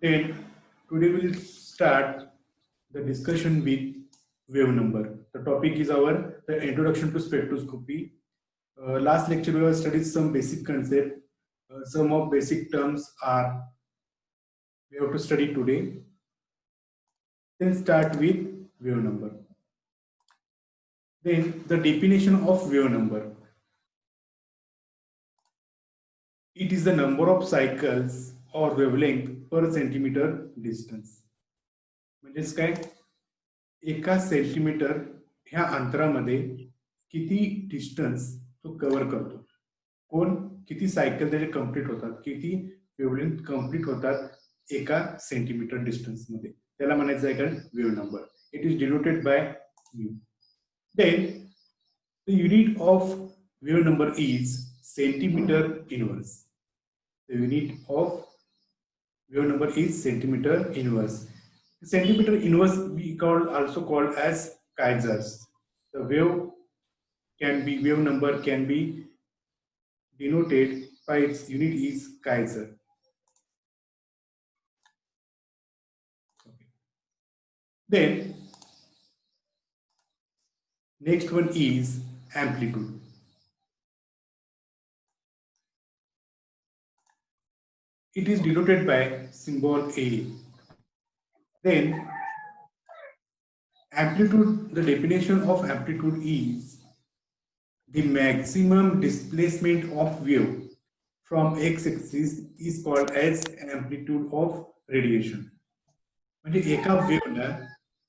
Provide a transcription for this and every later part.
Then today we'll start the discussion with wave number. The topic is our the introduction to spectroscopy. Last lecture we have studied some basic concept. Some of basic terms are we have to study today. Then start with wave number. Then the definition of wave number. It is the number of cycles or wavelength per centimeter distance. म्हणजेच काय एका centimetre ह्या अंतरामध्ये किती distance तो cover करतो, कोण किती सायकल त्याचे कंप्लीट होतात, किती वेव्हलेंथ कंप्लीट होतात एका सेंटीमीटर डिस्टन्स मध्ये, त्याला म्हणायचं आहे का wave number. It is denoted by mu. Then the unit of wave number is centimetre inverse. The unit of wave number is centimetre inverse. Centimeter inverse we also called as Kaisers. The wave number can be denoted by its unit is Kaiser. Okay. Then next one is amplitude. It is denoted by symbol A. Then amplitude, the definition of amplitude is the maximum displacement of wave from x-axis is called as amplitude of radiation. म्हणजे एका वेव्हला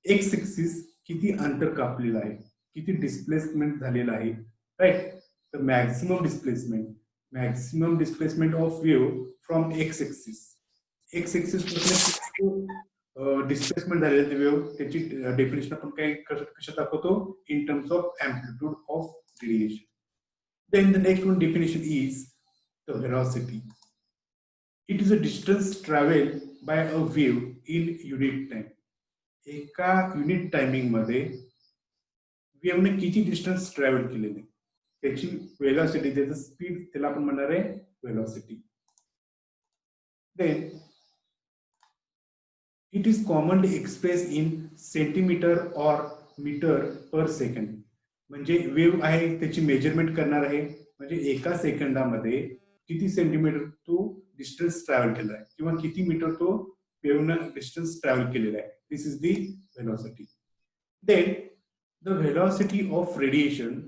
x axis किती अंतर कापलेलं आहे, किती displacement झालेलं आहे, right. The maximum displacement of wave from X axis. X axis displacement झालेलं वेव्ह, त्याची डेफिनेशन आपण काय कशात दाखवतो, in terms of amplitude of radiation. Then the next one definition is the velocity. It is a distance travel by a wave in unit time. एका unit timing मध्ये वेव्हने किती डिस्टन्स ट्रॅव्हल केलेले, त्याची व्हेलॉसिटी, त्याचं स्पीड, त्याला आपण म्हणणार आहे velocity. Then it is commonly expressed in centimeter or meter per second. म्हणजे वेव्ह आहे त्याची मेजरमेंट करणार आहे, म्हणजे एका सेकंदामध्ये किती सेंटीमीटर तो डिस्टन्स ट्रॅव्हल केला आहे किंवा किती मीटर तो वेव्हनं डिस्टन्स ट्रॅव्हल केलेला आहे. This is the velocity. Then the velocity of radiation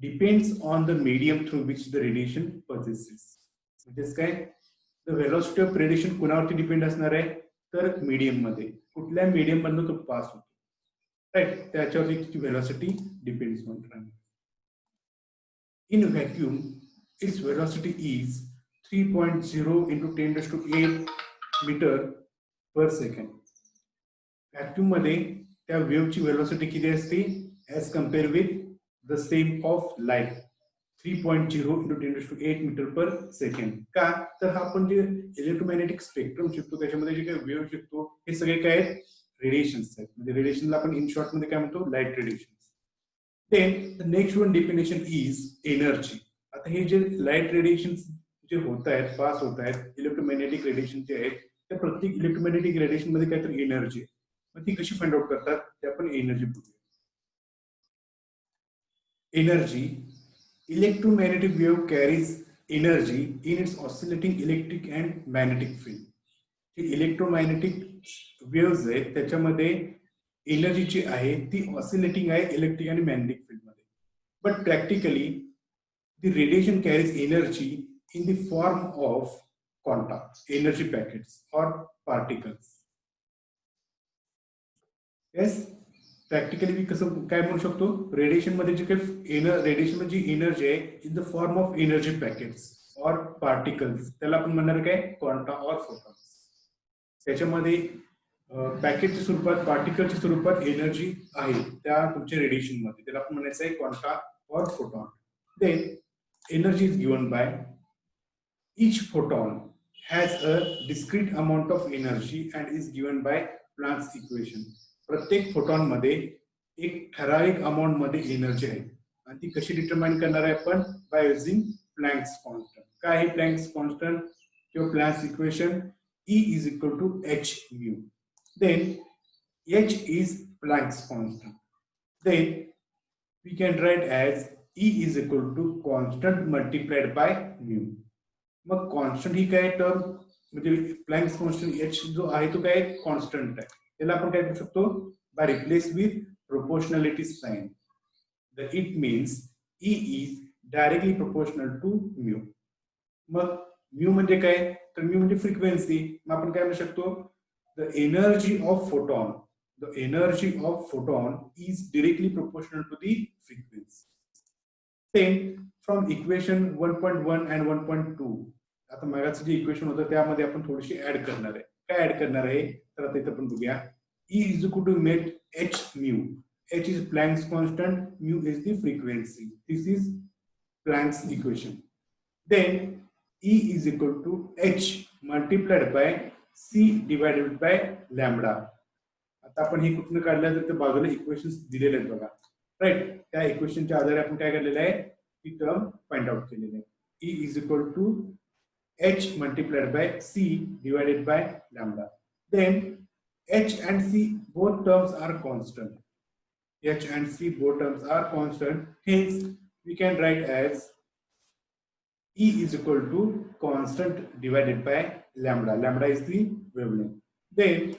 depends on the medium through which the radiation passes. म्हणजेच काय, द व्हेलॉसिटी ऑफ रेडिएशन कोणावरती डिपेंड असणार आहे, तर मीडियम मध्ये, कुठल्या मीडियम मधून तो पास होतो, राईट, त्याच्यावरती velocity depends on. In vacuum it's velocity is 3.0 × 10⁸ metre per second. Vacuum मध्ये त्या वेव्हची व्हेलॉसिटी किती असते as compare with the same of light, 3.0 × 10⁸ metre per second. का तर हा आपण जे इलेक्ट्रोमॅग्नेटिक स्पेक्ट्रम शिकतो त्याच्यामध्ये जे काही वेव्ह शिकतो हे सगळे काय आहेत, रेडिएशन्स आहेत. म्हणजे रेडिएशनला आपण इन शॉर्ट मध्ये काय म्हणतो, light radiation. Then the next one definition is energy. आता हे जे लाईट रेडिएशन जे होत आहेत, पास होत आहेत, इलेक्ट्रोमॅग्नेटिक रेडिएशन जे आहेत, त्या प्रत्येक इलेक्ट्रोमॅग्नेटिक रेडिएशन मध्ये काहीतरी एनर्जी आहे. मग ती कशी फाइंड आउट करतात ते आपण एनर्जी बघूया. Energy. Electromagnetic wave carries energy in its oscillating electric and magnetic field. Electromagnetic waves आहेत त्याच्यामध्ये एनर्जी जी आहे ती ऑसिलेटिंग आहे इलेक्ट्रिक आणि मॅग्नेटिक फील्ड मध्ये. But practically the radiation carries energy in the form of quanta energy packets और particles. Yes, practically मी कसं काय म्हणू शकतो, रेडिएशन मध्ये जे काही रेडिएशन मध्ये जी एनर्जी आहे in the form of energy packets और पार्टिकल्स, त्याला आपण म्हणणार काय, क्वांटा और फोटॉन्स. त्याच्यामध्ये पॅकेटच्या स्वरूपात, पार्टिकलच्या स्वरूपात एनर्जी आहे त्या तुमच्या रेडिएशन मध्ये, त्याला आपण म्हणायचं आहे क्वांटा और photon. Then energy is given by each photon has a discrete amount of energy and is given by Planck's equation. प्रत्येक फोटॉन मध्ये एक ठराविक अमाउंट मध्ये एनर्जी आहे आणि ती कशी डिटरमाइन करणार आहे आपण, बाय युजिंग प्लँक्स कॉन्स्टंट. काय आहे प्लँक्स कॉन्स्टंट किंवा Planck's equation, E is equal to h mu. Then h is Planck's constant. Then we can write as E is equal to constant multiplied by mu. मग constant ही काय term म्हणजे Planck's constant H जो आहे तो काय constant आहे, त्याला आपण काय करू शकतो by replace with proportionality sign. It means E is directly proportional to mu. मग म्यू म्हणजे काय, तर म्यू म्हणजे फ्रिक्वेन्सी. मग आपण काय म्हणू शकतो, the energy of photon, the energy of photon is directly proportional to the frequency. Same from equation 1.1 and 1.2. आता मागाचं जे इक्वेशन होतं त्यामध्ये आपण थोडीशी ऍड करणार आहे. काय ऍड करणार आहे तर आता इथं आपण बघूया. E is equal to met h mu. H is Planck's constant, mu is the frequency. This is Planck's equation. Then E is equal to h multiplied by c divided by lambda. आता आपण हे कुठून काढलं तर ते बाजूला equations दिलेले आहेत बघा, राईट. त्या इक्वेशनच्या आधारे आपण काय केलेलं आहे, ती टर्म फाइंड आउट केलेली आहे. E is equal to h multiplied by c divided by lambda. Then h and c both terms are constant. H and c both terms are constant. Hence we can write as E is equal to constant divided by lambda. Lambda is the wavelength. Then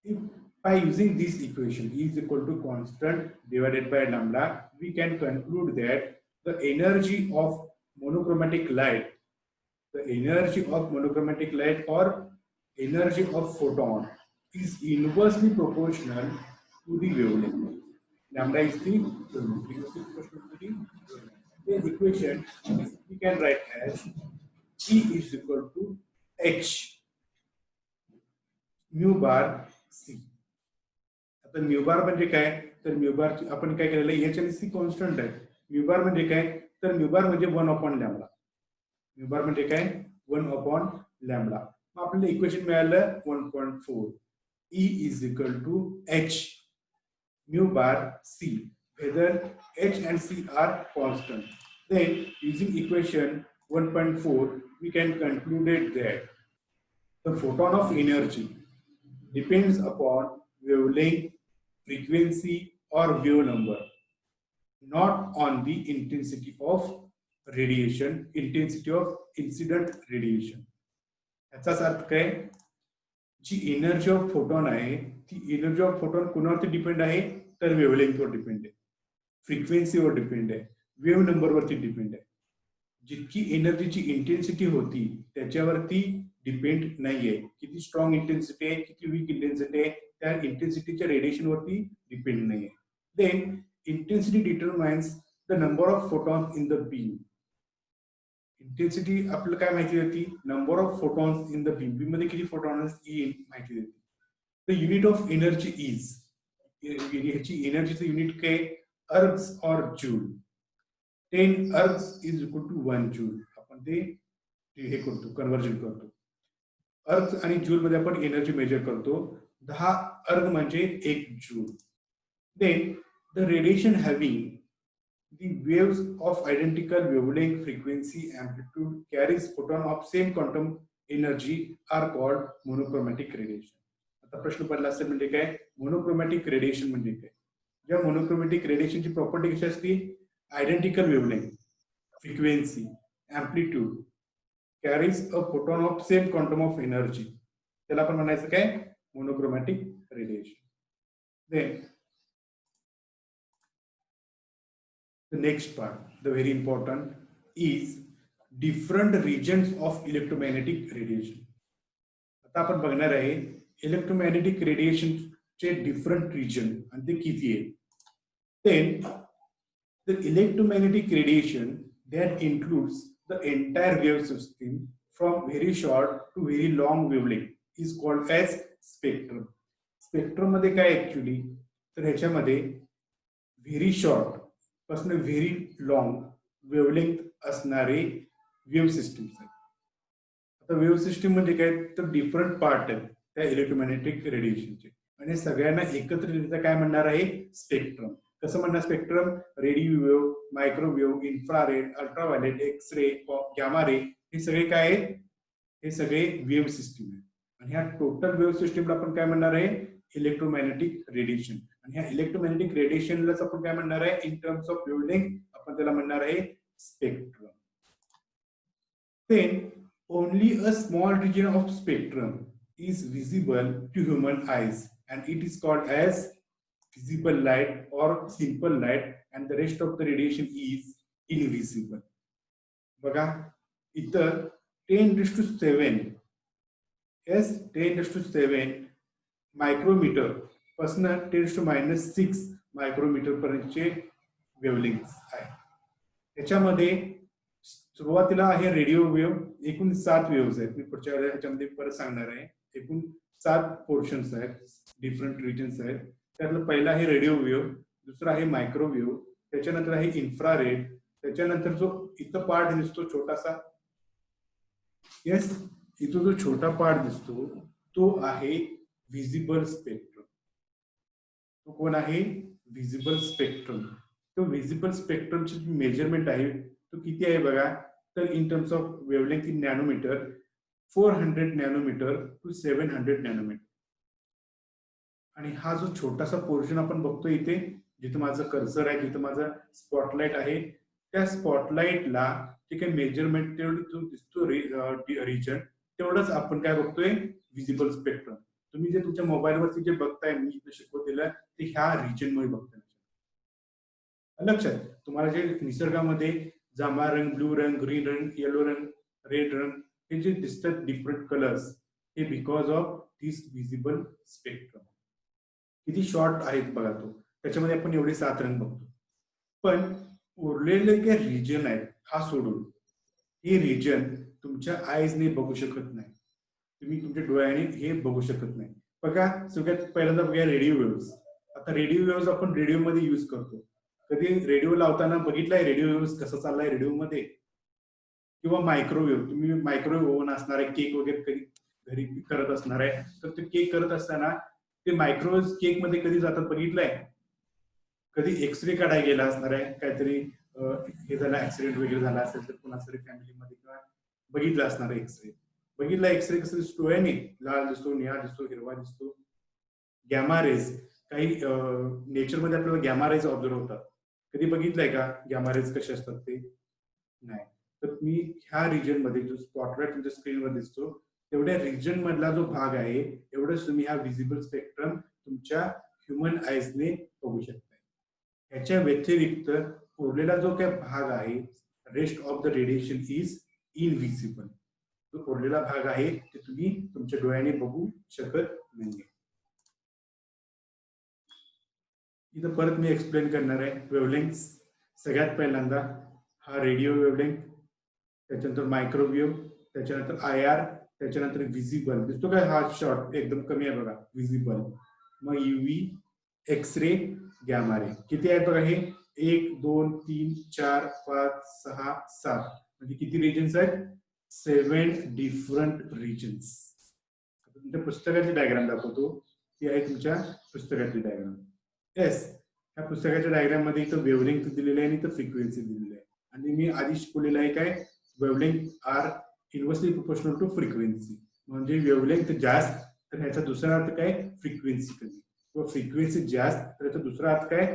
if by using this equation E is equal to constant divided by lambda, we can conclude that the energy of monochromatic light, the energy of monochromatic light or energy of photon is inversely proportional to the wavelength. Lambda is the wavelength. Inversely proportional to the wavelength. The equation we can write as E is equal to h mu bar c. आता mu bar म्हणजे काय, तर mu bar आपण काय केलेलं आहे, H आणि C constant आहे. म्यू बार म्हणजे काय, तर म्यू बार म्हणजे 1/λ. म्यू बार म्हणजे काय, 1/λ. मग आपल्याला इक्वेशन मिळालं 1.4. E is equal to h mu bar c, whether h and c are constant. Then using equation 1.4 we can conclude that the photon of energy depends upon wavelength, frequency or wave number, not on the intensity of radiation, intensity of incident radiation. याचाच अर्थ काय, जी energy of photon आहे ती energy of photon कोणावरती depend आहे, तर वेव्हलेंथवर depend आहे, फ्रिक्वेन्सीवर डिपेंड आहे, वेव्ह नंबरवरती डिपेंड आहे. जितकी एनर्जीची इंटेन्सिटी होती त्याच्यावरती डिपेंड नाहीये. किती स्ट्रॉंग इंटेन्सिटी आहे, किती वीक इंटेन्सिटी आहे, त्या इंटेन्सिटीच्या रेडिएशन वरती डिपेंड नाहीये. Then intensity determines the number of photons in the beam. Intensity आपल्याला काय माहिती देते, number of photons in the beam. Beam मध्ये किती फोटॉन्स येईल माहिती देते. The unit of energy is, ह्याची एनर्जीचं युनिट काय, अर्ग्स और joule. 10 ergs is equal to 1 joule. आपण ते हे करतो, कन्वर्जन करतो. अर्ग्स आणि जूल मध्ये आपण एनर्जी मेजर करतो. 10 अर्ग म्हणजे 1 joule. Then the radiation having the waves of identical wavelength, frequency, amplitude carries photon of same quantum energy are called monochromatic radiation. आता प्रश्न पडला असेल म्हणजे काय, मोनोक्रोमॅटिक रेडिएशन म्हणजे काय. ज्या मोनोक्रोमॅटिक रेडिएशनची प्रॉपर्टी कशी असते, identical wavelength, frequency, amplitude carries a photon of same quantum of energy, त्याला आपण म्हणायचं काय, monochromatic radiation. Then the next part, the very important, is different regions of electromagnetic radiation. आता आपण बघणार आहे इलेक्ट्रोमॅग्नेटिक रेडिएशन चे डिफरंट रिजन आणि ते किती आहे. Then the electromagnetic radiation that includes the entire wave system from very short to very long wavelength is called as spectrum. Spectrum मध्ये काय ऍक्च्युअली, तर ह्याच्यामध्ये व्हेरी शॉर्ट पासून व्हेरी लॉंग वेव्हलेंथ असणारे वेव्ह सिस्टीम्स आहेत. आता वेव्ह सिस्टीम म्हणजे काय, तर डिफरंट पार्ट आहेत त्या इलेक्ट्रोमॅग्नेटिक रेडिएशनचे, आणि सगळ्यांना एकत्रितरित्या काय म्हणणार आहे, स्पेक्ट्रम. कसं म्हणणार spectrum, radio wave, microwave, infrared, ultraviolet, x ray, gamma ray, हे सगळे काय आहेत, हे सगळे वेव्ह सिस्टीम आहे. आणि ह्या टोटल वेव्ह सिस्टीमला आपण काय म्हणणार आहे? Electromagnetic radiation. आणि ह्या इलेक्ट्रोमॅग्नेटिक रेडिएशनलाच आपण काय म्हणणार आहे? इन टर्म्स ऑफ वेव्हलेंथ आपण त्याला म्हणणार आहे spectrum. Then only a small region of spectrum is visible to human eyes and it is called as visible light or simple light and the rest of the radiation is invisible. बघा इतर 10⁻⁷ yes 10⁻⁷ micrometre पासून 10⁻⁻⁶ micrometre पर्यंतचे wavelength आहे. त्याच्यामध्ये सुरुवातीला आहे radio wave. एकूण 7 waves आहेत. मी पुढच्या ह्याच्यामध्ये परत सांगणार आहे. एकूण 7 पोर्शन्स आहेत, डिफरंट रिजन्स आहेत. त्यातलं पहिला आहे रेडिओ वेव्ह, दुसरा आहे मायक्रोवेव्ह, त्याच्यानंतर आहे इन्फ्रारेड, त्याच्यानंतर जो इथं पार्ट दिसतो छोटासा, येस इथं जो छोटा पार्ट दिसतो तो आहे व्हिजिबल स्पेक्ट्रम. तो कोण आहे? Visible spectrum. तो व्हिजिबल स्पेक्ट्रमची मेजरमेंट आहे तो किती आहे बघा, तर in terms of wavelength in nanometre 400 nanometre to 700 nanometre. आणि हा जो छोटासा पोर्शन आपण बघतो इथे, जिथं माझं कर्सर आहे, जिथं माझं स्पॉटलाइट आहे, त्या स्पॉटलाइटला जे काही मेजरमेंट तेवढं दिसतो रिजन, तेवढंच आपण काय बघतोय? Visible spectrum. तुम्ही जे तुमच्या मोबाईलवरती जे बघताय, मी इथं शिकवलेलं ते ह्या रिजन मध्ये बघताय. लक्षात तुम्हाला जे निसर्गामध्ये जांभळा रंग, ब्लू रंग, ग्रीन रंग, येलो रंग, रेड रंग हे जे दिसतात डिफरंट कलर्स, हे because of this visible spectrum. किती शॉर्ट आहेत बघा तो. त्याच्यामध्ये आपण एवढे 7 रंग बघतो. पण उरलेले जे रिजन आहेत हा सोडून, हे रिजन तुमच्या आईजने बघू शकत नाही, तुम्ही तुमच्या डोळ्याने हे बघू शकत नाही. बघा सगळ्यात पहिल्यांदा बघा रेडिओ वेव्हज. आता रेडिओ वेव्हज आपण रेडिओ मध्ये युज करतो. कधी रेडिओ लावताना बघितलाय रेडिओ वेव्हज कसं चाललाय रेडिओ मध्ये? किंवा मायक्रोवेव्ह, तुम्ही मायक्रोवेव्ह ओव्हन असणार आहे, केक वगैरे कधी घरी करत असणार आहे, तर ते केक करत असताना ते मायक्रोवेव्ह केक मध्ये कधी जातात बघितलंय? कधी एक्सरे काढायला गेला असणार आहे, काहीतरी हे झालं, ऍक्सिडेंट वगैरे झाला असेल तर कोणातरी फॅमिलीमध्ये, किंवा बघितलं असणार आहे एक्सरे. बघितला एक्सरे कसं दिसतो आहे? लाल दिसतो, निळा दिसतो, हिरवा दिसतो. गॅमा रेज, काही नेचरमध्ये आपल्याला गॅमा रेज ऑब्झर्व होतात. कधी बघितलंय का गॅमा रेज कसे असतात ते? नाही. तर मी ह्या रिजन मध्ये जो स्पॉटलाइट तुमच्या स्क्रीनवर दिसतो, तेवढ्या रिजन मधला जो भाग आहे एवढंच तुम्ही हा व्हिजिबल स्पेक्ट्रम तुमच्या ह्युमन आईजने बघू शकता. ह्याच्या व्यतिरिक्त उरलेला जो काही भाग आहे, rest of the radiation is invisible. जो उरलेला भाग आहे ते तुम्ही तुमच्या डोळ्याने बघू शकत नाहीये. इथं परत मी एक्सप्लेन करणार आहे वेव्हलेंथ. सगळ्यात पहिल्यांदा हा रेडिओ वेव्हलेंथ, त्याच्यानंतर मायक्रोवेव्ह, त्याच्यानंतर IR, त्याच्यानंतर व्हिजिबल दिसतो काय? हा शॉर्ट एकदम कमी आहे बघा, व्हिजिबल. मग UV, एक्सरे, गॅमा रे. किती आहेत बघा हे? 1 2 3 4 5 6 7, म्हणजे किती रिजन्स आहेत? 7 डिफरंट रिजन्स. तुमच्या पुस्तकाची डायग्राम दाखवतो, ती आहे तुमच्या पुस्तकाची डायग्राम. येस, ह्या पुस्तकाच्या डायग्राम मध्ये इथं वेव्हलेंथ दिलेली आहे आणि इथं फ्रिक्वेन्सी दिलेली आहे. आणि मी आधी शिकवलेलं आहे काय, wavelength are inversely proportional to frequency. म्हणजे वेव्हलेंथ जास्त तर ह्याचा दुसरा अर्थ काय? फ्रिक्वेन्सी कमी. किंवा फ्रिक्वेन्सी जास्त तर ह्याचा दुसरा अर्थ काय?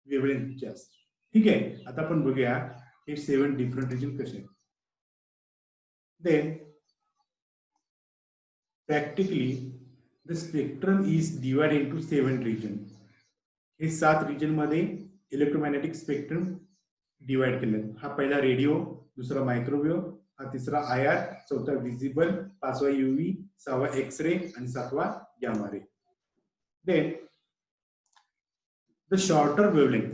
वेव्हलेंथ जास्त. ठीक आहे. आता आपण बघूया हे 7 डिफरंट रिजन कसे आहेत. Then practically the spectrum is divided into 7 region. हे 7 रिजन मध्ये इलेक्ट्रोमॅग्नेटिक स्पेक्ट्रम डिवाइड केले. हा पहिला रेडिओ, दुसरा मायक्रोवेव्ह, हा तिसरा IR, चौथा व्हिजिबल, पाचवा UV, सहावा एक्सरे आणि सातवा gamma ray. Then the shorter wavelength,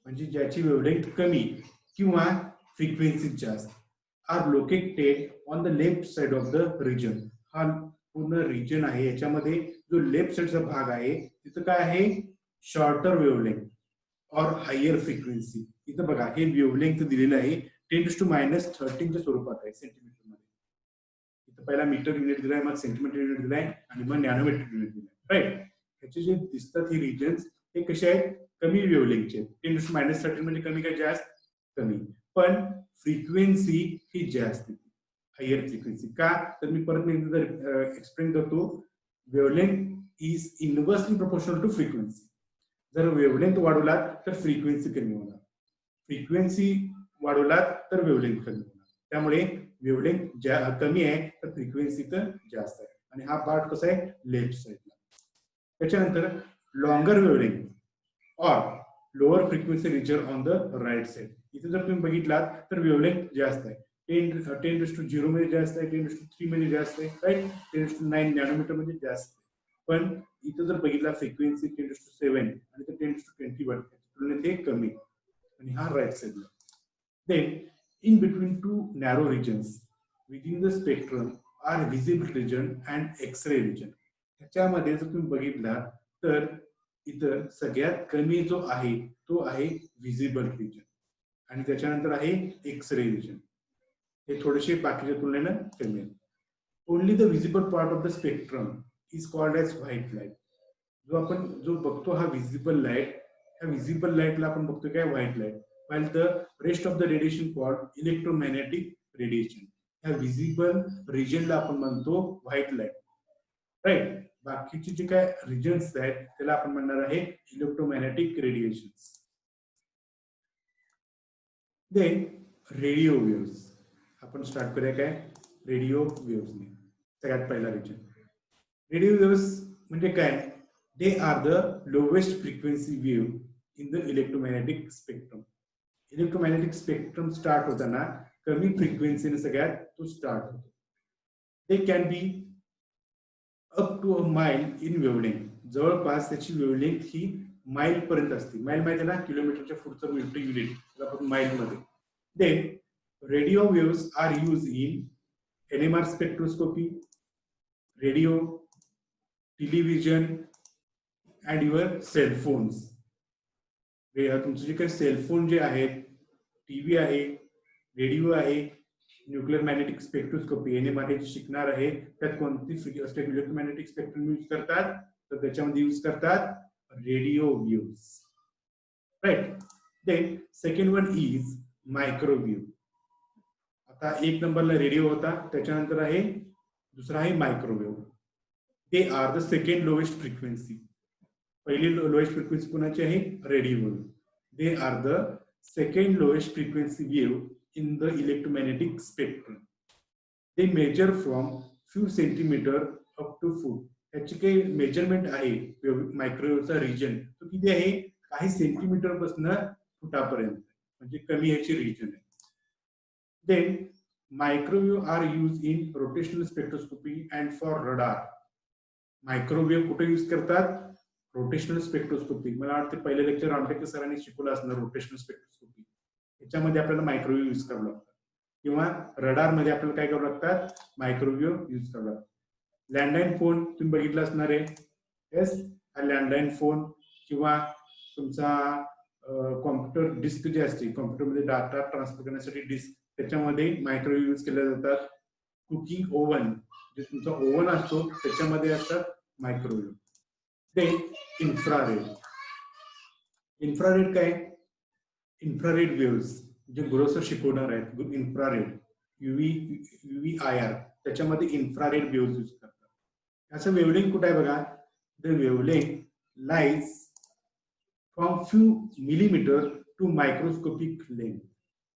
म्हणजे ज्याची वेव्हलेंथ कमी किंवा फ्रिक्वेन्सी जास्त, are located on the left side of the region. हा पूर्ण रिजन आहे, याच्यामध्ये जो लेफ्ट साइडचा भाग आहे तिथं काय आहे? शॉर्टर वेव्हलेंथ और हायर फ्रिक्वेन्सी. इथं बघा हे वेव्हलेंथ दिलेलं आहे 10⁻⁻13 च्या स्वरूपात आहे सेंटीमीटर मध्ये. इथं पहिला मीटर युनिट दिलाय, मग सेंटीमीटर युनिट दिलाय आणि मग नॅनोमीटर युनिट दिलाय. राईट. ह्याचे जे दिसतात हे रिजन्स हे कसे आहेत? कमी वेव्हलेंथचे. 10⁻⁻13 म्हणजे कमी काय जास्त? कमी. पण फ्रिक्वेन्सी ही जास्त. Higher frequency. का तर मी परत एक्सप्लेन करतो. Wavelength is inversely proportional to frequency. जर वेव्हलेंथ वाढवलात तर फ्रिक्वेन्सी कमी होणार, फ्रिक्वेन्सी वाढवलात तर वेव्हलेंथ कमी होणार. त्यामुळे वेव्हलेंथ कमी आहे तर फ्रिक्वेन्सी तर जास्त आहे. आणि हा पार्ट कसा आहे लेफ्ट साईडला. त्याच्यानंतर longer wavelength or lower frequency region on the right side. इथे जर तुम्ही बघितलात तर वेव्हलेंथ जास्त आहे. 10⁻0 मध्ये जास्त आहे, 10⁻3 मध्ये जास्त आहे, राईट. 10�9 नॅनोमीटर मध्ये जास्त आहे. पण इथं जर बघितला फ्रिक्वेन्सी 10�7 आणि 10⁻21 तुलनेत हे कमी आणि हा राईट साईडला. Then in between two narrow regions within the spectrum are visible region and X-ray region. त्याच्यामध्ये जर तुम्ही बघितला तर इथं सगळ्यात कमी जो आहे तो आहे व्हिजिबल रिजन आणि त्याच्यानंतर आहे एक्स-रे रिजन. हे थोडेसे बाकीच्या तुलनेनं कमी आहे. Only the visible part of the spectrum is called as white light. जो बघतो हा व्हिजिबल लाईट, ह्या व्हिजिबल लाईटला आपण बघतो काय white light. while the rest of the radiation called electromagnetic radiation. ह्या व्हिजिबल रिजनला आपण म्हणतो व्हाईट लाईट, राईट. बाकीचे जे काय रिजन्स आहेत त्याला आपण म्हणणार आहे electromagnetic radiation. Then radio waves. आपण स्टार्ट करूया काय रेडिओ वेव्सने. सगळ्यात पहिला रिजन रेडिओ वेव्स म्हणजे काय. They are the lowest frequency wave in the electromagnetic spectrum. Electromagnetic spectrum start होताना कमी फ्रिक्वेन्सीने सगळ्यात तो स्टार्ट होतो. They can be up to a mile in wavelength. जवळपास त्याची वेव्हलेंथ ही माइल पर्यंत असते. माइल माहिती ना किलोमीटरच्या पुढचं युनिट आपण माइल मध्ये. Then radio waves are use in NMR spectroscopy, radio, television and your cellphones. तुमचे जे काही सेलफोन जे आहेत, टीव्ही आहे, रेडिओ आहे, न्यूक्लिअर मॅग्नेटिक स्पेक्ट्रोस्कोपी NMR हे शिकणार आहे त्यात कोणती इलेक्ट्रोमॅग्नेटिक स्पेक्ट्रम यूज करतात तर त्याच्यामध्ये यूज करतात radio waves, right. Then second one is microwave. आता एक नंबरला रेडिओ होता, त्याच्यानंतर आहे दुसरा आहे microwave. They are the second lowest frequency. पहिली लोएस्ट फ्रिक्वेन्सी कोणाची आहे radio. They are the second lowest frequency wave in the electromagnetic spectrum. They measure from few centimeter up to foot. याची काही मेजरमेंट आहे मायक्रोवेव्हचा रिजन तो किती आहे काही सेंटीमीटर पासून फुटापर्यंत, म्हणजे कमी याची रिजन आहे. Then microwave are use in rotational spectroscopy and for radar. Microwave कुठे यूज करतात रोटेशनल स्पेक्ट्रोस्कोपी. मला वाटतं पहिल्या लेक्चर आमटेकर सरांनी शिकवलं असणार रोटेशनल स्पेक्ट्रोस्कोपी. त्याच्यामध्ये आपल्याला मायक्रोवेव्ह यूज करावं लागतं किंवा रडार मध्ये आपल्याला काय करावं लागतात मायक्रोवेव्ह यूज करावं लागतं. लँडलाईन फोन तुम्ही बघितला असणार आहे. येस, हा लँडलाईन फोन किंवा तुमचा कॉम्प्युटर डिस्क जे असते कॉम्प्युटरमध्ये डाटा ट्रान्सफर करण्यासाठी डिस्क, त्याच्यामध्ये मायक्रोवेव्ह यूज केले जातात. कुकिंग ओव्हन जे तुमचा ओव्हन असतो त्याच्यामध्ये असतात मायक्रोवेव्ह. Then infrared. इन्फ्रारेड काय इन्फ्रारेड वेव्स जे ग्रोसर शिकवणार आहेत. इन्फ्रारेड UV-IR त्याच्यामध्ये इन्फ्रारेड वेव्स यूज करतात. याचं वेव्हलेंथ कुठे आहे बघा. The wavelength lies from few millimeter to microscopic length.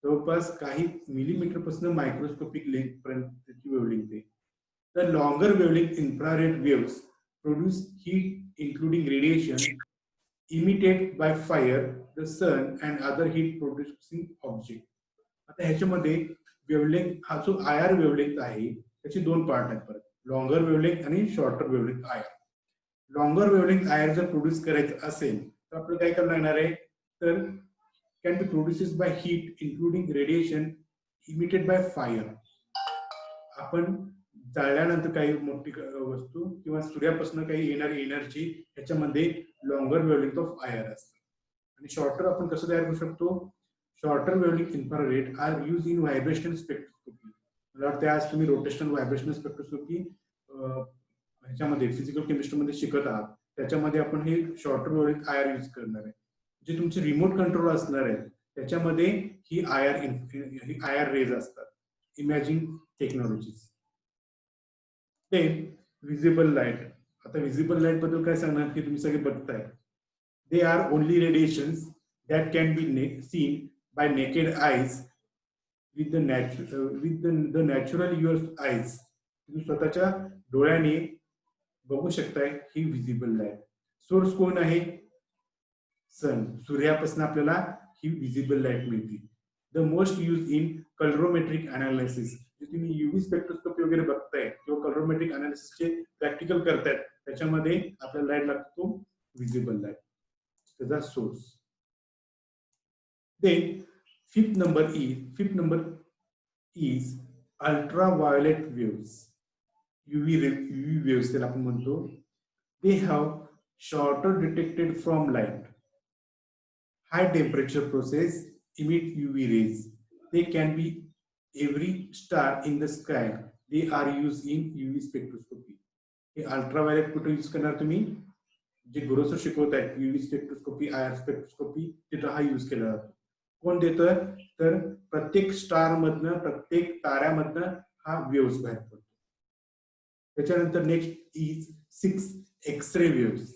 जवळपास काही मिलीमीटर पासून मायक्रोस्कोपिक लेंथ पर्यंत त्याची वेव्हलेंथ आहे. The longer wavelength infrared waves produce heat including radiation emitted by fire, the sun and other heat producing object. आता ह्याच्यामध्ये wavelength हा जो IR वेव्हलेंथ आहे त्याचे दोन पार्ट आहेत परत, लॉंगर वेव्हलेंथ आणि shorter wavelength IR. Longer wavelength IR जर प्रोड्यूस करायचं असेल तर आपल्याला काय करावं लागणार आहे तर can be produces by heat including radiation emitted by fire. आपण जाळल्यानंतर काही मोठी वस्तू किंवा सूर्यापासून काही येणारी एनर्जी ह्याच्यामध्ये लॉंगर वेव्हलेंथ ऑफ IR असते. आणि शॉर्टर आपण कसं तयार करू शकतो. Shorter wavelength infrared are use in vibrational spectroscopy. मला वाटतं आज तुम्ही रोटेशनल व्हायब्रेशनल स्पेक्ट्रोस्कोपी ह्याच्यामध्ये फिजिकल केमिस्ट्रीमध्ये शिकत आहात. त्याच्यामध्ये आपण हे शॉर्टर वेव्हलेंथ IR यूज करणार आहे. जे तुमचे रिमोट कंट्रोल असणार आहे त्याच्यामध्ये ही IR रेज असतात. Imaging technologies. Then visible light. आता विजिबल लाईट बद्दल काय सांगणार की तुम्ही सगळे बघताय. They are only radiations that can be seen by naked eyes with the natural your eyes. तुम्ही स्वतःच्या डोळ्याने बघू शकताय ही विजिबल लाईट. सोर्स कोण आहे? सन. सूर्यापासून आपल्याला ही विजिबल लाईट मिळते. The most use in colorimetric analysis. जे तुम्ही युव्ही स्पेक्ट्रोस्कोपी वगैरे बघताय किंवा कलरोमेट्रिक अनालिसिसचे प्रॅक्टिकल करतायत त्याच्यामध्ये आपल्याला लाईट लागतो विजिबल लाईट, त्याचा source. Then fifth number is ultraviolet waves. UV waves त्याला आपण म्हणतो. They have shorter detected from light. High temperature process emit UV rays. They can be every star in the sky. They are used in UV spectroscopy. हे ultraviolet कुठे use करणार तुम्ही? जे गुरुसर शिकवत आहेत UV स्पेक्ट्रोस्कोपी, IR स्पेक्ट्रोस्कोपी, तिथं हा use केला जातो. कोण देतं? तर प्रत्येक स्टार मधनं, प्रत्येक ताऱ्यामधनं हा वेव्स बाहेर पडतो. त्याच्यानंतर next is 6 X-ray waves.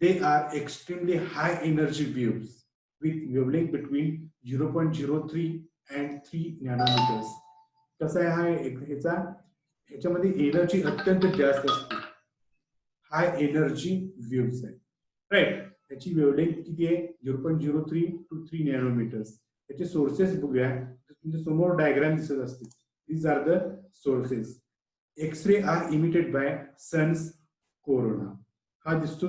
They are extremely high energy waves with wavelength between 0.03 and 3 nanometers. कसं आहे हा ह्याच्यामध्ये एनर्जी अत्यंत जास्त असते. हाय एनर्जी वेव्स आहे, राईट. त्याची वेवलेंथ किती आहे? 0.03 to 3 नॅनोमीटर्स. त्याचे सोर्सेस बघूया. तुमच्या समोर डायग्राम दिसत असते. These are the sources. X-ray are emitted by sun's corona. हा दिसतो.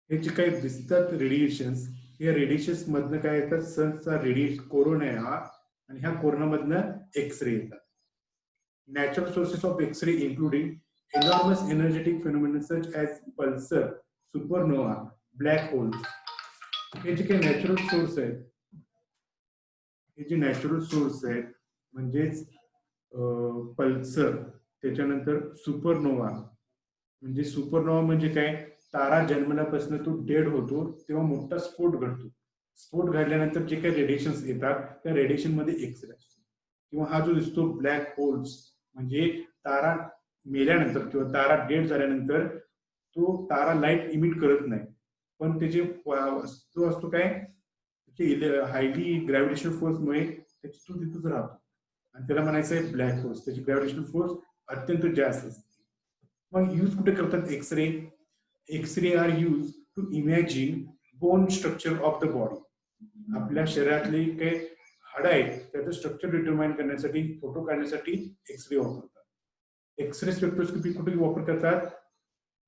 हे जे काही दिसतात रेडिएशन्स, या रेडिएशन्स मधनं काय येतात? सनचा रेडिएशन कोरोना आहे हा, आणि ह्या कोरोना मधनं एक्सरे येतात. Natural sources of X-ray including enormous energetic phenomena such as pulsar, supernova, black holes. हे जे काही नॅचरल सोर्स आहेत, हे जे नॅचरल सोर्स आहेत म्हणजेच पल्सर, त्याच्यानंतर सुपरनोवा. म्हणजे सुपरनोवा म्हणजे काय? तारा जन्मल्यापासून तो डेड होतो तेव्हा मोठा स्फोट घडतो. स्फोट घडल्यानंतर जे काही रेडिएशन्स येतात त्या रेडिएशन मध्ये एक्सरे असतो. किंवा हा जो दिसतो ब्लॅक होल्स, म्हणजे तारा मेल्यानंतर किंवा तारा डेड झाल्यानंतर तो तारा लाईट इमिट करत नाही, पण त्याचे तो असतो काय, हायली ग्रॅव्हिटेशनल फोर्समुळे तो तिथंच राहतो, आणि त्याला म्हणायचं आहे ब्लॅक होल्स. त्याची ग्रॅव्हिटेशनल फोर्स अत्यंत जास्त असते. मग यूज कुठे करतात X-ray? X-ray are use to imagine bone structure of the body. आपल्या शरीरातले काही हाड आहेत त्याचं स्ट्रक्चर डिटरमाइन करण्यासाठी, फोटो काढण्यासाठी एक्सरे वापरतात. एक्सरे स्पेक्ट्रोस्कोपी कुठे वापर करतात?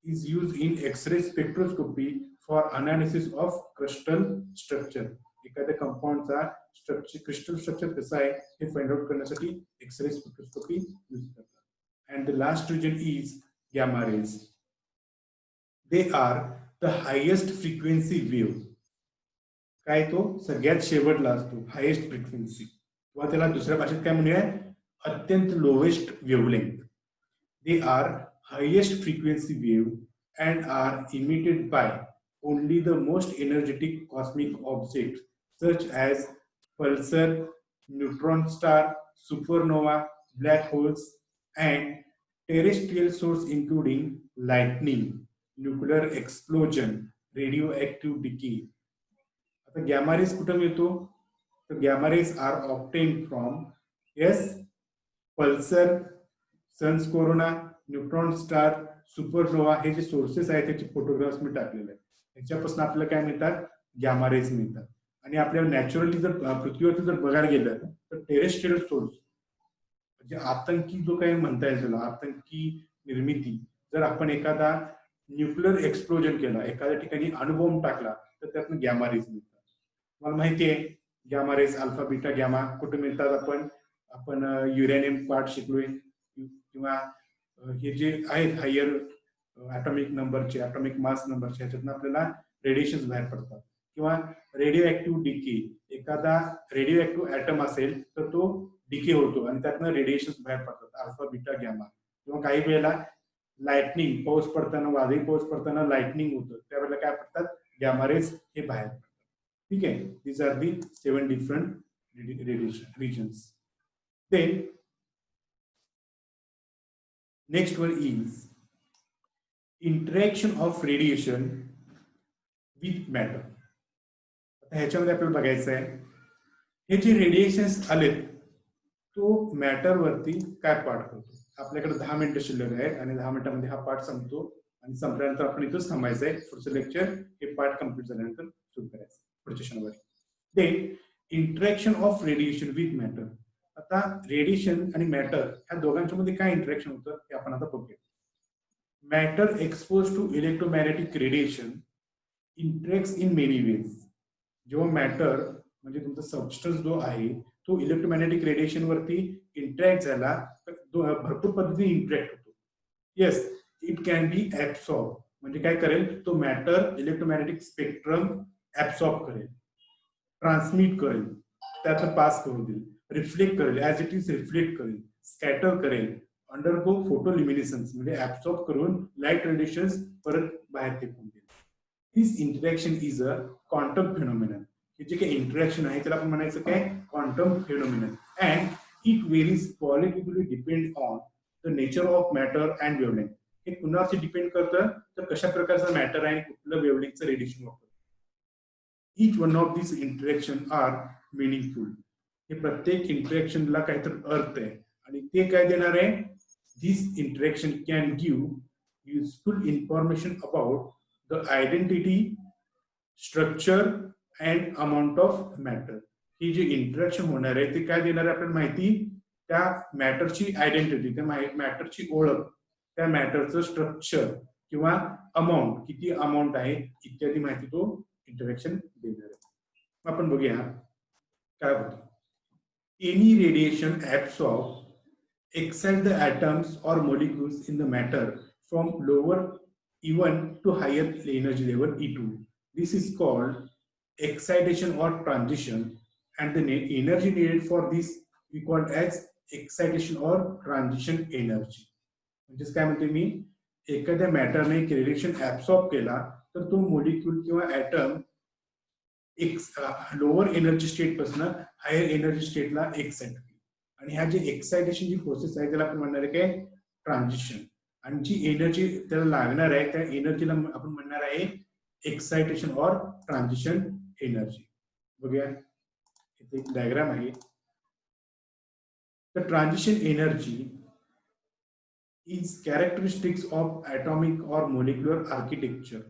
Is use in X-ray spectroscopy for analysis of crystal structure. एखाद्या कंपाऊंडचा स्ट्रक्चर, क्रिस्टल स्ट्रक्चर कसं आहे हे फाइंड आउट करण्यासाठी एक्सरे स्पेक्ट्रोस्कोपी यूज करतात. And the last region is gamma rays. They are the highest frequency wave. काय तो सगळ्यात शेवटला असतो, हायेस्ट फ्रिक्वेन्सी, किंवा त्याला दुसऱ्या भाषेत काय म्हणूया, अत्यंत lowest wavelength. They are highest frequency wave and are emitted by only the most energetic cosmic objects such as pulsar, neutron star, supernova, black holes, and terrestrial source including lightning, nuclear explosion, radioactive decay. आता gamma rays कुठं मिळतो? तर gamma rays are obtained from pulsar, sun's corona, neutron star, supernova. हे जे sources आहेत त्याचे photographs मी टाकलेले आहेत. ह्याच्यापासून आपल्याला काय मिळतात? गॅमा रेज मिळतात. आणि आपल्याला नॅचरली जर पृथ्वीवरती जर बघायला गेलं तर टेरेस्ट्रियल सोर्स म्हणजे आतंकी जो काही म्हणता येईल त्याला, आतंकी निर्मिती, जर आपण एखादा न्यूक्लिअर एक्सप्लोजन केला, एखाद्या ठिकाणी अणुबॉम्ब टाकला, तर त्यातून गॅमा रेज मिळतात. मला माहिती आहे gamma rays alpha beta gamma कुठे मिळतात. आपण युरेनियम पार्ट शिकलोय, किंवा हे जे आहेत हायर ॲटॉमिक नंबरचे, ॲटॉमिक मास नंबरचे, ह्याच्यातून आपल्याला रेडिएशन्स बाहेर पडतात. किंवा रेडिओ ऍक्टिव्ह डिके, एखादा रेडिओ ऍक्टिव्ह ऍटम असेल तर तो डिके होतो आणि त्यातनं रेडिएशन्स बाहेर पडतात, अल्फा बीटा गॅमा. किंवा काही वेळेला लाइटनिंग, पाऊस पडताना, वादळी पाऊस पडताना लाइटनिंग होतं, त्यावेळेला काय पडतात? गॅमा रेज हे बाहेर पडतात. ठीक आहे. These are the 7 different radiation regions. Then next one is interaction of radiation with matter. आता ह्याच्यामध्ये आपल्याला बघायचं आहे हे जे रेडिएशन्स आलेत तो मॅटर वरती काय पार्ट करतो. आपल्याकडे 10 मिनिटं शिल्लक आहेत आणि 10 मिनिटांमध्ये हा पार्ट संपतो आणि संपल्यानंतर आपण इथंच थांबायचं आहे. पुढचं लेक्चर हे पार्ट कम्प्लीट झाल्यानंतर सुरू करायचं पुढच्या शनिवारी. Then interaction of radiation with matter. आता रेडिएशन आणि मॅटर ह्या दोघांच्या मध्ये काय इंटरॅक्शन होतं हे आपण आता बघूया. Matter expose to electromagnetic radiation interacts in many ways. जेव्हा मॅटर म्हणजे तुमचा सबस्टन्स जो आहे तो इलेक्ट्रोमॅग्नेटिक रेडिएशन वरती इंटरॅक्ट झाला तर भरपूर पद्धतीने इंटरॅक्ट होतो. Yes, it can be absorb. म्हणजे काय करेल तो मॅटर इलेक्ट्रोमॅग्नेटिक स्पेक्ट्रम ऍब्सॉर्ब करेल, ट्रान्समिट करेल, त्यातून पास करून देईल, रिफ्लेक्ट करेल, ऍज इट इज रिफ्लेक्ट करेल, स्कॅटर करेल, अंडरगो फोटोल्युमिनेसन्स म्हणजे ऍब्सॉर्ब करून लाईट रेडिएशन्स परत बाहेर फेकून देईल. This interaction is a quantum phenomenon. हे जे काही इंटरॅक्शन आहे त्याला आपण म्हणायचं काय quantum phenomenon. And it varies qualitatively depend on the nature of matter and wavelength. हे कुणावरती डिपेंड करतं तर कशा प्रकारचं मॅटर आहे कुठलं वेवलेंथचं रेडिएशन वापरतं. Each one of this interaction are meaningful. हे प्रत्येक इंटरॅक्शनला काहीतरी अर्थ आहे आणि ते काय देणार आहे. This interaction can give useful information about the identity, structure and amount of matter. ही जी इंटरॅक्शन होणार आहे ते काय देणार आहे आपल्याला माहिती. त्या मॅटरची आयडेंटिटी, त्या मॅटरची ओळख, त्या मॅटरचं स्ट्रक्चर किंवा अमाऊंट, किती अमाऊंट आहे इत्यादी माहिती तो इंटरॅक्शन देणार आहे. आपण बघूया काय होतं. Any radiation absorb excite the atoms or molecules in the matter from lower E1 to higher energy level E2. This is called excitation or transition, and the energy needed for this we call as excitation or transition energy. म्हणजे काय म्हणते मी, एखाद्या मॅटरने radiation absorb केला तर तो molecule किंवा atom एक lower energy state पासून हायर एनर्जी स्टेटला एक्साइट होईल. आणि ह्या जे एक्सायटेशन जी प्रोसेस आहे त्याला आपण म्हणणार आहे काय ट्रान्झिशन. आणि जी एनर्जी त्याला लागणार आहे त्या एनर्जीला आपण म्हणणार आहे एक्सायटेशन ऑर ट्रान्झिशन एनर्जी. बघूया इथे एक डायग्राम आहे. The transition energy is characteristics of atomic or molecular architecture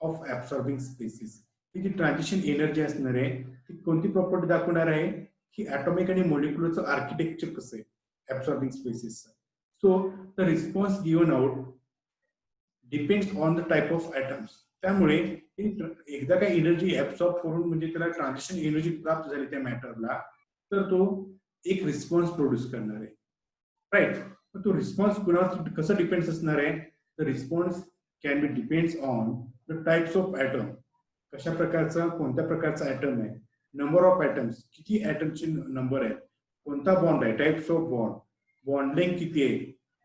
of absorbing species. ही जी ट्रान्झिशन एनर्जी असणार आहे ती कोणती प्रॉपर्टी दाखवणार आहे की ॲटॉमिक आणि मोलिक्युलरचं आर्किटेक्चर कसं आहे ऍब्सॉर्बिंग स्पेसिसचं. So the response given out depends on the type of atoms. त्यामुळे एकदा काही एनर्जी ऍब्सॉर्ब करून म्हणजे त्याला ट्रान्झिशन एनर्जी प्राप्त झाली त्या मॅटरला तर तो एक रिस्पॉन्स प्रोड्यूस करणार आहे. राईट. तो रिस्पॉन्स कुणावर कसं डिपेंड्स असणार आहे. The response can be depends on the types of atom. कशा प्रकारचा कोणत्या प्रकारचा ॲटम आहे, नंबर ऑफ ॲटम्स किती ॲटमचे नंबर आहे, कोणता बॉन्ड आहे, types of bond, bond length किती आहे,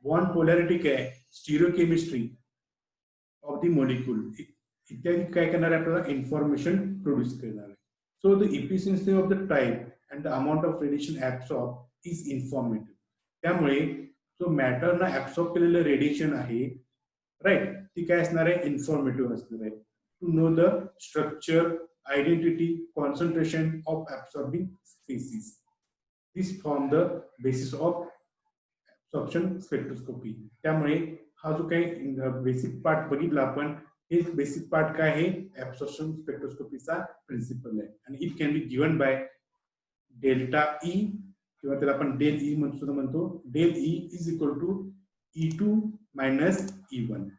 बॉन्ड पोलॅरिटी काय आहे, स्टिरियोकेमिस्ट्री ऑफ द मॉलिक्यूल इत्यादी काय करणार आहे आपल्याला इन्फॉर्मेशन प्रोड्यूस करणार आहे. So the efficiency of the type and the amount of radiation absorb is informative. त्यामुळे जो मॅटरना ऍब्सॉर्ब केलेलं रेडिएशन आहे राईट ती काय असणार आहे इन्फॉर्मेटिव्ह असणार आहे. To know the structure, identity, concentration of absorbing species. This form the basis of absorption spectroscopy. त्यामुळे हा जो काही बेसिक पार्ट बघितला आपण हे बेसिक पार्ट काय आहे ऍब्सॉर्प्शन स्पेक्ट्रोस्कोपीचा प्रिन्सिपल आहे. आणि it can be given by delta E किंवा त्याला आपण डेल ई सुद्धा म्हणतो. Del E is equal to E2 minus E1.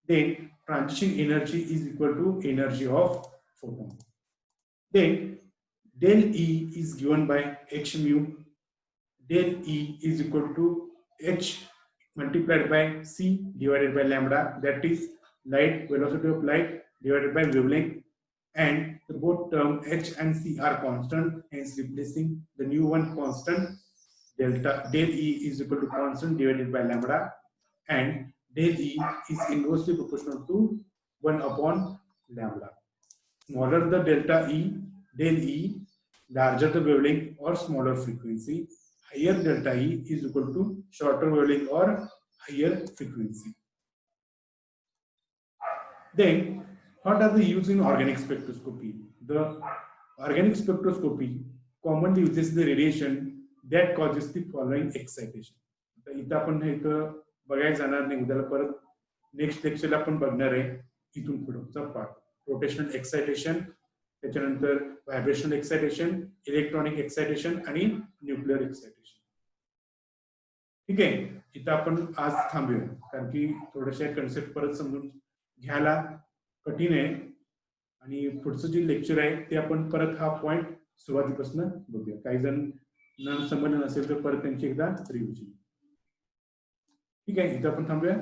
Then transition energy is equal to energy of photon. Then del E is given by h mu. Del E is equal to h multiplied by c divided by lambda, that is light velocity of light divided by wavelength, and the both term h and c are constant, hence replacing the new one constant. Del E is equal to constant divided by lambda, and del E is inversely proportional to 1 upon lambda. Smaller the delta E, del E, larger the wavelength or smaller frequency. higher delta E is equal to shorter wavelength or higher frequency. Then, what are the use in organic spectroscopy? The organic spectroscopy commonly uses the radiation that causes the following excitation. आता इथं आपण इथं बघायला जाणार नाही, उद्याला परत next लेक्चरला आपण बघणार आहे इथून पुढचा पार्ट. रोटेशनल एक्सायटेशन, त्याच्यानंतर व्हायब्रेशनल एक्सायटेशन, इलेक्ट्रॉनिक एक्सायटेशन आणि न्यूक्लिअर एक्सायटेशन. ठीक आहे, इथं आपण आज थांबूया कारण की थोड्याशा कन्सेप्ट परत समजून घ्यायला कठीण आहे आणि पुढचं जे लेक्चर आहे ते आपण परत हा पॉइंट सुरुवातीपासून बघूया. काही जण न समजलं नसेल तर परत त्यांची एकदा रिव्हिजन. ठीक आहे, इथं आपण थांबूया.